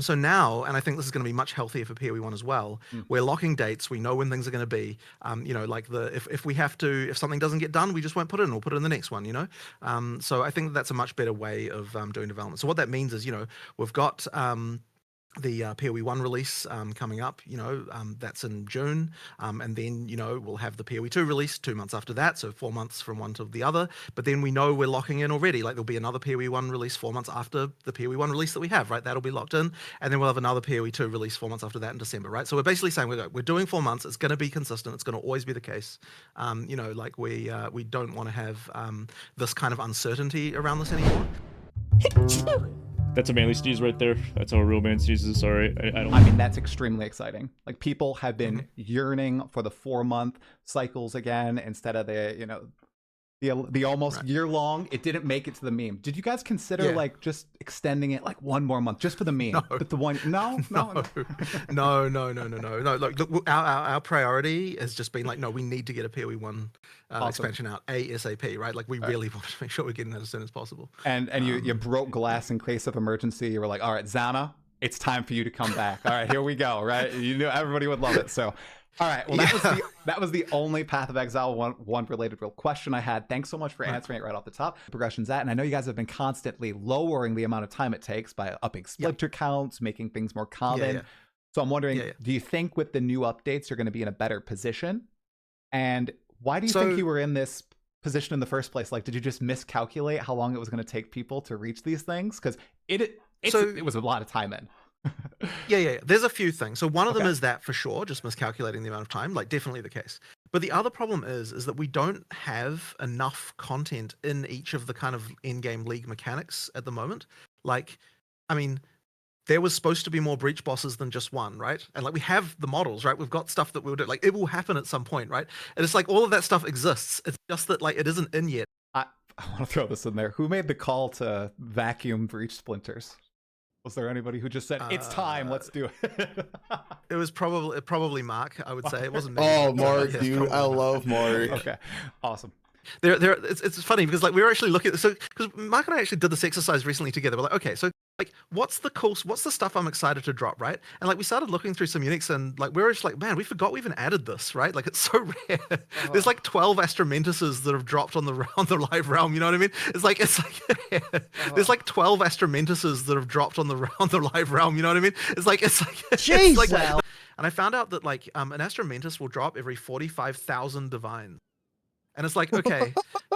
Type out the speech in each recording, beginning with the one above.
So now, and I think this is going to be much healthier for PoE1 as well. We're locking dates. We know when things are going to be. You know, like if we have to, if something doesn't get done, we just won't put it in. We'll put it in the next one. You know. So I think that's a much better way of doing development. So what that means is, you know, we've got the PoE1 release coming up, you know, that's in June, and then, you know, we'll have the PoE2 release 2 months after that, so 4 months from one to the other. But then we know we're locking in already, like there'll be another PoE1 release 4 months after the PoE1 release that we have, right? That'll be locked in, and then we'll have another PoE2 release 4 months after that in December, right? So we're basically saying we're doing 4 months. It's going to be consistent. It's going to always be the case. You know, like we don't want to have this kind of uncertainty around this anymore. That's a manly sneeze right there. That's how a real man sneezes. Sorry, I don't. I mean, that's extremely exciting. Like, people have been yearning for the 4-month cycles again instead of the, you know, the almost year long. It didn't make it to the meme. Did you guys consider like just extending it like 1 more month just for the meme? No. But the one, no. Look, our priority has just been like, no, we need to get a PoE1 expansion out ASAP, right? Like we really want to make sure we're getting that as soon as possible. And you broke glass in case of emergency. You were like, all right, Zana, it's time for you to come back. All right, here we go. Right, you knew everybody would love it. So. All right, well, that was the only Path of Exile one related real question I had. Thanks so much for answering it right off the top. Progression's at, and I know you guys have been constantly lowering the amount of time it takes by upping splinter counts, making things more common. So I'm wondering, do you think with the new updates you're going to be in a better position? And why do you think you were in this position in the first place? Like, did you just miscalculate how long it was going to take people to reach these things? Because it was a lot of time in. Yeah. There's a few things. So one of them is that for sure, just miscalculating the amount of time, like definitely the case. But the other problem is that we don't have enough content in each of the kind of in-game league mechanics at the moment. Like, I mean, there was supposed to be more breach bosses than just one, right? And like we have the models, right? We've got stuff that we'll do. Like it will happen at some point, right? And it's like all of that stuff exists. It's just that like it isn't in yet. I want to throw this in there. Who made the call to vacuum breach splinters? Was there anybody who just said, it's time, let's do it? It was probably Mark, I would say. It wasn't me. Oh, Mark, dude. I love Mark. Okay, awesome. It's funny because like we were actually looking at so because Mark and I actually did this exercise recently together. We're like, okay, so like what's the stuff I'm excited to drop, right? And like we started looking through some Unix and like we were just like, man, we forgot we even added this, right? Like it's so rare. There's like 12 Astramentuses that have dropped on the live realm. You know what I mean? It's like there's like 12 Astramentuses that have dropped on the live realm. You know what I mean? It's like Jeez, like, and I found out that like an Astramentus will drop every 45,000 divines. And it's like, okay,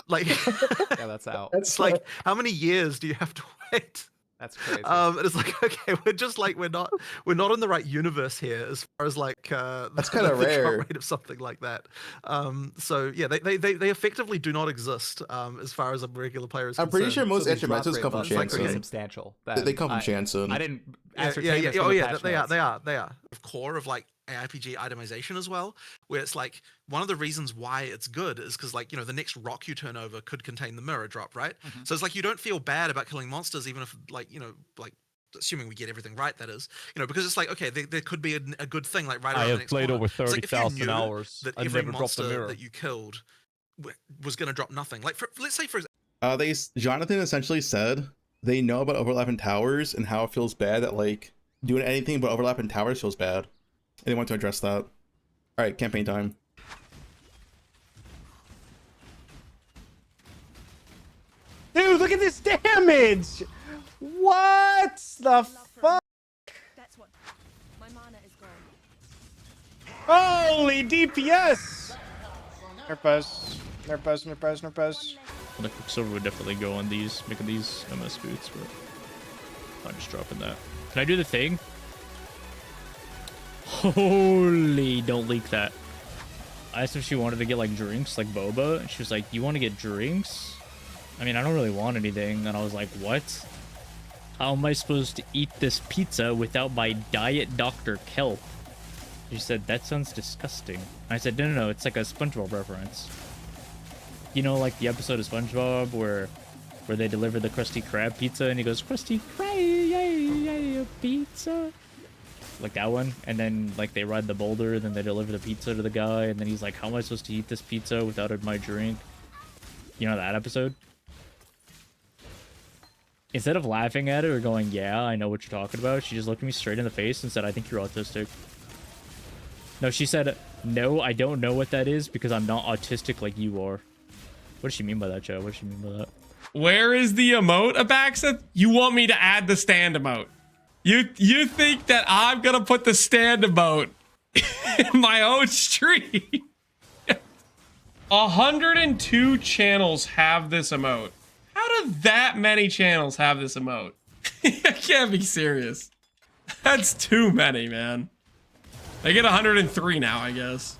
like yeah, that's out. It's like, how many years do you have to wait? That's crazy. And it's like, okay, we're not in the right universe here as far as like that's kind of rare. Drop rate of something like that. So yeah, they effectively do not exist as far as a regular player is concerned. I'm pretty sure most So Instrumentals come from like Jansen. substantial. They come from Jansen. I didn't Yeah, ascertain this from oh the yeah, patch they notes. are. The core of like AIPG itemization as well, where it's like one of the reasons why it's good is because like, you know, the next rock you turn over could contain the mirror drop, right? So it's like you don't feel bad about killing monsters, even if like, you know, like assuming we get everything right, that is, you know, because it's like, okay, there could be a good thing like right around the next corner. I have played over It's like if you 30,000 knew hours. that I every never dropped the monster mirror. that you killed was going to drop nothing. Like let's say for Jonathan essentially said they know about overlapping towers and how it feels bad that like doing anything but overlapping towers feels bad, and they want to address that. All right, campaign time. Dude, look at this damage! What the fuck? That's what. My mana is gone. Holy DPS! Nerpus. The Quicksilver would definitely go on these, making these MS boots, but I'm just dropping that. Can I do the thing? Holy, don't leak that. I asked if she wanted to get like drinks, like boba, and she was like, you want to get drinks? I mean, I don't really want anything. And I was like, what? How am I supposed to eat this pizza without my diet Dr. Kelp? She said, that sounds disgusting. I said, no, it's like a SpongeBob reference. You know, like the episode of SpongeBob where they deliver the Krusty Krab pizza and he goes, Krusty Krab pizza? Like that one. And then like they ride the boulder, then they deliver the pizza to the guy, and then he's like, how am I supposed to eat this pizza without my drink? You know that episode? Instead of laughing at it or going, yeah, I know what you're talking about, she just looked me straight in the face and said, I think you're autistic. No, she said, no, I don't know what that is because I'm not autistic like you are. What does she mean by that, Joe? What does she mean by that? Where is the emote, Abaxeth? You want me to add the stand emote? You think that I'm gonna put the stand emote in my own stream? 102 channels have this emote. How do that many channels have this emote? I can't be serious. That's too many, man. I get 103 now, I guess.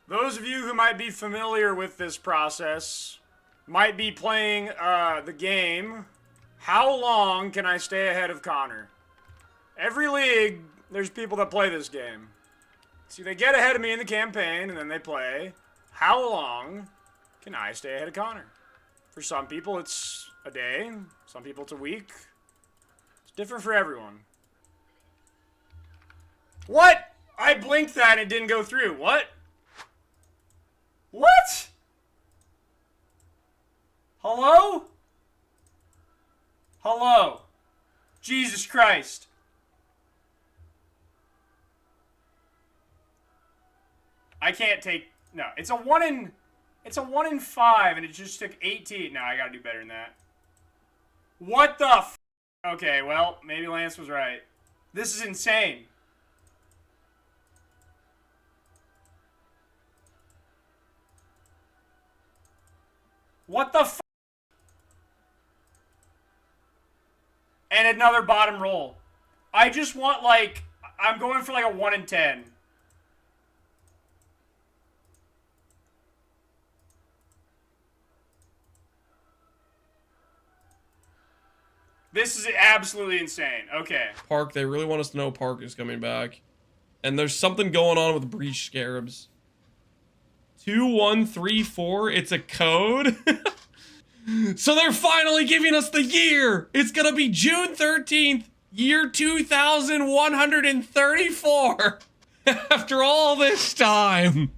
Those of you who might be familiar with this process might be playing the game, How Long Can I Stay Ahead of Connor? Every league, there's people that play this game. See, they get ahead of me in the campaign, and then they play, How Long Can I Stay Ahead of Connor? For some people, it's a day. Some people, it's a week. It's different for everyone. What? I blinked that and it didn't go through. What? What? Hello? Hello? Jesus Christ. I can't take... No, it's a 1 in 5 and it just took 18. No, I gotta do better than that. What the f... Okay, well, maybe Lance was right. This is insane. What the f... And another bottom roll. I just want, like... I'm going for, like, a 1 in 10. This is absolutely insane. Okay. Park, they really want us to know Park is coming back. And there's something going on with Breach Scarabs. 2134, it's a code. So they're finally giving us the year. It's gonna be June 13th, year 2134. After all this time.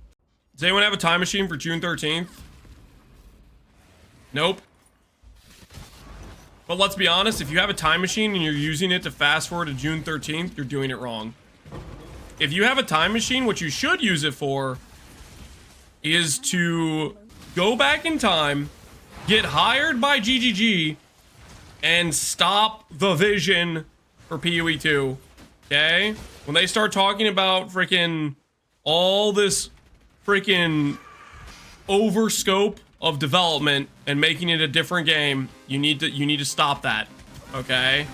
Does anyone have a time machine for June 13th? Nope. But let's be honest, if you have a time machine and you're using it to fast forward to June 13th, you're doing it wrong. If you have a time machine, what you should use it for is to go back in time, get hired by GGG, and stop the vision for PoE2. Okay? When they start talking about freaking all this freaking overscope of development and making it a different game, you need to stop that. Okay?